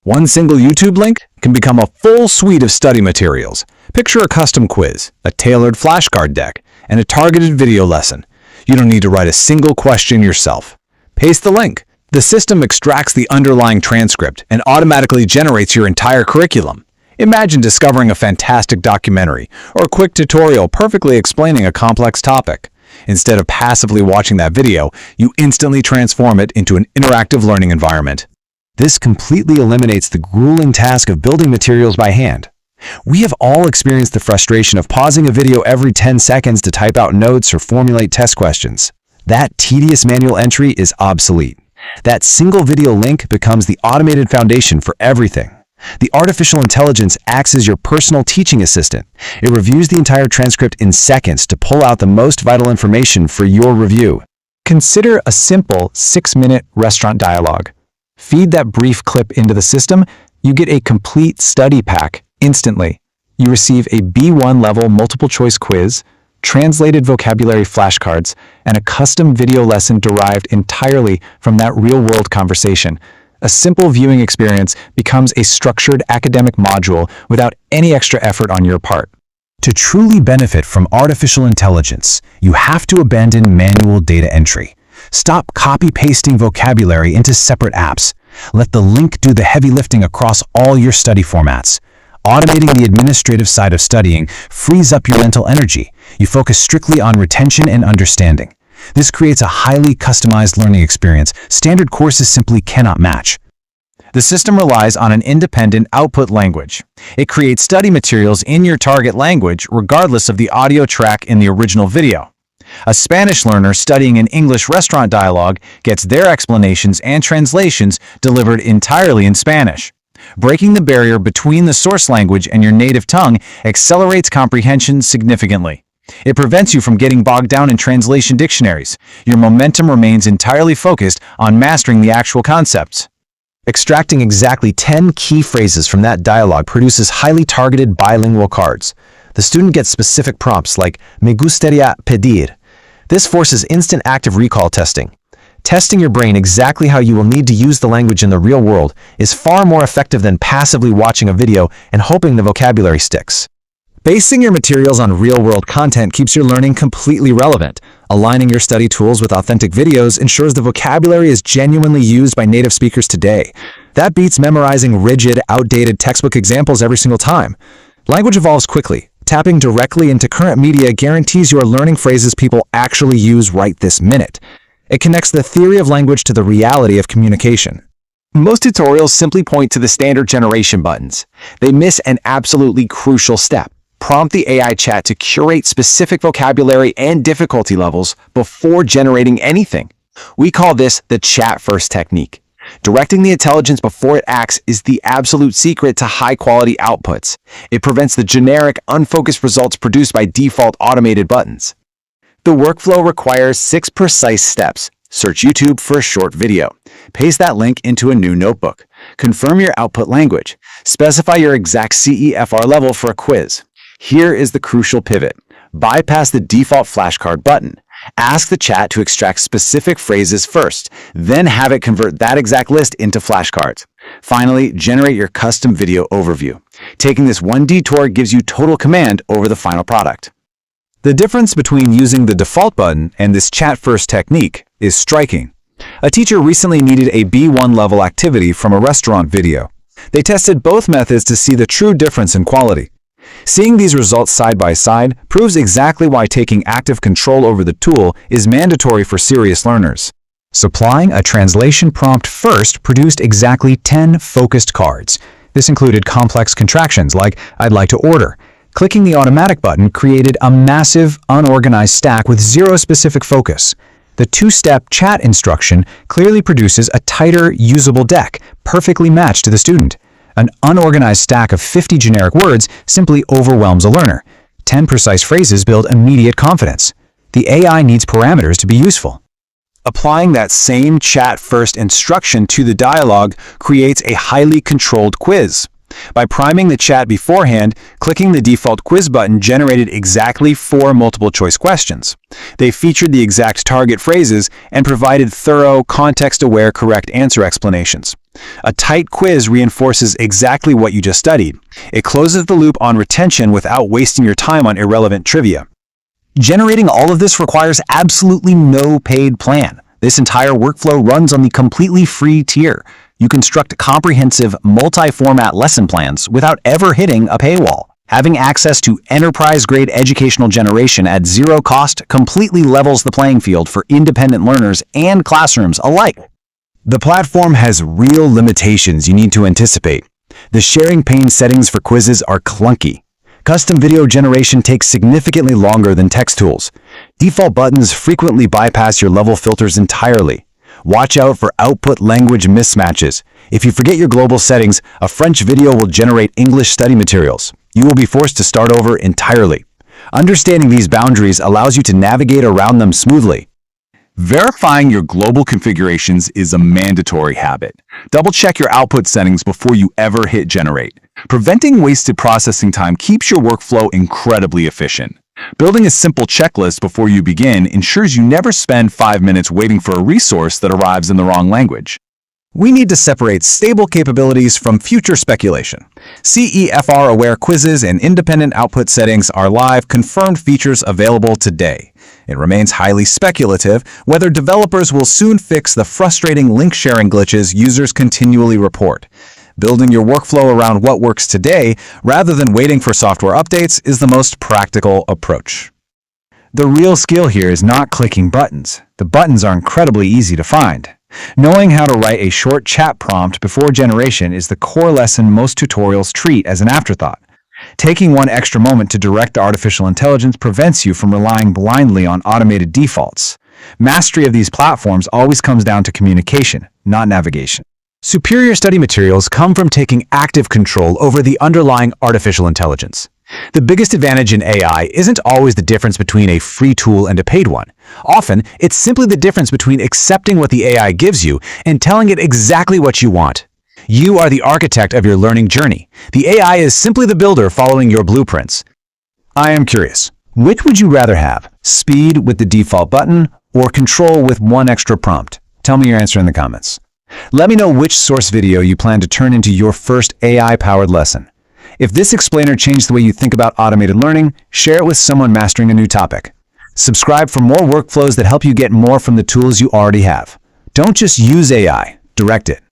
One single YouTube link can become a full suite of study materials. Picture a custom quiz, a tailored flashcard deck, and a targeted video lesson. You don't need to write a single question yourself. Paste the link. The system extracts the underlying transcript and automatically generates your entire curriculum. Imagine discovering a fantastic documentary or a quick tutorial perfectly explaining a complex topic. Instead of passively watching that video, you instantly transform it into an interactive learning environment. This completely eliminates the grueling task of building materials by hand. We have all experienced the frustration of pausing a video every 10 seconds to type out notes or formulate test questions. That tedious manual entry is obsolete. That single video link becomes the automated foundation for everything. The artificial intelligence acts as your personal teaching assistant. It reviews the entire transcript in seconds to pull out the most vital information for your review. Consider a simple 6-minute restaurant dialogue. Feed that brief clip into the system, you get a complete study pack instantly. You receive a B1 level multiple choice quiz, translated vocabulary flashcards, and a custom video lesson derived entirely from that real-world conversation. A simple viewing experience becomes a structured academic module without any extra effort on your part. To truly benefit from artificial intelligence, you have to abandon manual data entry. Stop copy-pasting vocabulary into separate apps. Let the link do the heavy lifting across all your study formats. Automating the administrative side of studying frees up your mental energy. You focus strictly on retention and understanding. This creates a highly customized learning experience standard courses simply cannot match. The system relies on an independent output language. It creates study materials in your target language regardless of the audio track in the original video. A Spanish learner studying an English restaurant dialogue gets their explanations and translations delivered entirely in Spanish. Breaking the barrier between the source language and your native tongue accelerates comprehension significantly. It prevents you from getting bogged down in translation dictionaries. Your momentum remains entirely focused on mastering the actual concepts. Extracting exactly 10 key phrases from that dialogue produces highly targeted bilingual cards. The student gets specific prompts like "Me gustaría pedir." This forces instant active recall testing. Testing your brain exactly how you will need to use the language in the real world is far more effective than passively watching a video and hoping the vocabulary sticks. Basing your materials on real-world content keeps your learning completely relevant. Aligning your study tools with authentic videos ensures the vocabulary is genuinely used by native speakers today. That beats memorizing rigid, outdated textbook examples every single time. Language evolves quickly. Tapping directly into current media guarantees you are learning phrases people actually use right this minute. It connects the theory of language to the reality of communication. Most tutorials simply point to the standard generation buttons. They miss an absolutely crucial step. Prompt the AI chat to curate specific vocabulary and difficulty levels before generating anything. We call this the chat-first technique. Directing the intelligence before it acts is the absolute secret to high-quality outputs. It prevents the generic, unfocused results produced by default automated buttons. The workflow requires 6 precise steps. Search YouTube for a short video. Paste that link into a new notebook. Confirm your output language. Specify your exact CEFR level for a quiz. Here is the crucial pivot. Bypass the default flashcard button. Ask the chat to extract specific phrases first, then have it convert that exact list into flashcards. Finally, generate your custom video overview. Taking this one detour gives you total command over the final product. The difference between using the default button and this chat-first technique is striking. A teacher recently needed a B1 level activity from a restaurant video. They tested both methods to see the true difference in quality. Seeing these results side by side proves exactly why taking active control over the tool is mandatory for serious learners. Supplying a translation prompt first produced exactly 10 focused cards. This included complex contractions like "I'd like to order." Clicking the automatic button created a massive, unorganized stack with zero specific focus. The 2-step chat instruction clearly produces a tighter, usable deck, perfectly matched to the student. An unorganized stack of 50 generic words simply overwhelms a learner. 10 precise phrases build immediate confidence. The AI needs parameters to be useful. Applying that same chat-first instruction to the dialogue creates a highly controlled quiz. By priming the chat beforehand, clicking the default quiz button generated exactly 4 multiple-choice questions. They featured the exact target phrases and provided thorough, context-aware correct answer explanations. A tight quiz reinforces exactly what you just studied. It closes the loop on retention without wasting your time on irrelevant trivia. Generating all of this requires absolutely no paid plan. This entire workflow runs on the completely free tier. You construct comprehensive, multi-format lesson plans without ever hitting a paywall. Having access to enterprise-grade educational generation at zero cost completely levels the playing field for independent learners and classrooms alike. The platform has real limitations you need to anticipate. The sharing pane settings for quizzes are clunky. Custom video generation takes significantly longer than text tools. Default buttons frequently bypass your level filters entirely. Watch out for output language mismatches. If you forget your global settings, a French video will generate English study materials. You will be forced to start over entirely. Understanding these boundaries allows you to navigate around them smoothly. Verifying your global configurations is a mandatory habit. Double-check your output settings before you ever hit generate. Preventing wasted processing time keeps your workflow incredibly efficient. Building a simple checklist before you begin ensures you never spend 5 minutes waiting for a resource that arrives in the wrong language. We need to separate stable capabilities from future speculation. CEFR-aware quizzes and independent output settings are live, confirmed features available today. It remains highly speculative whether developers will soon fix the frustrating link-sharing glitches users continually report. Building your workflow around what works today, rather than waiting for software updates, is the most practical approach. The real skill here is not clicking buttons. The buttons are incredibly easy to find. Knowing how to write a short chat prompt before generation is the core lesson most tutorials treat as an afterthought. Taking one extra moment to direct artificial intelligence prevents you from relying blindly on automated defaults. Mastery of these platforms always comes down to communication, not navigation. Superior study materials come from taking active control over the underlying artificial intelligence. The biggest advantage in AI isn't always the difference between a free tool and a paid one. Often, it's simply the difference between accepting what the AI gives you and telling it exactly what you want. You are the architect of your learning journey. The AI is simply the builder following your blueprints. I am curious, which would you rather have? Speed with the default button or control with one extra prompt? Tell me your answer in the comments. Let me know which source video you plan to turn into your first AI-powered lesson. If this explainer changed the way you think about automated learning, share it with someone mastering a new topic. Subscribe for more workflows that help you get more from the tools you already have. Don't just use AI, direct it.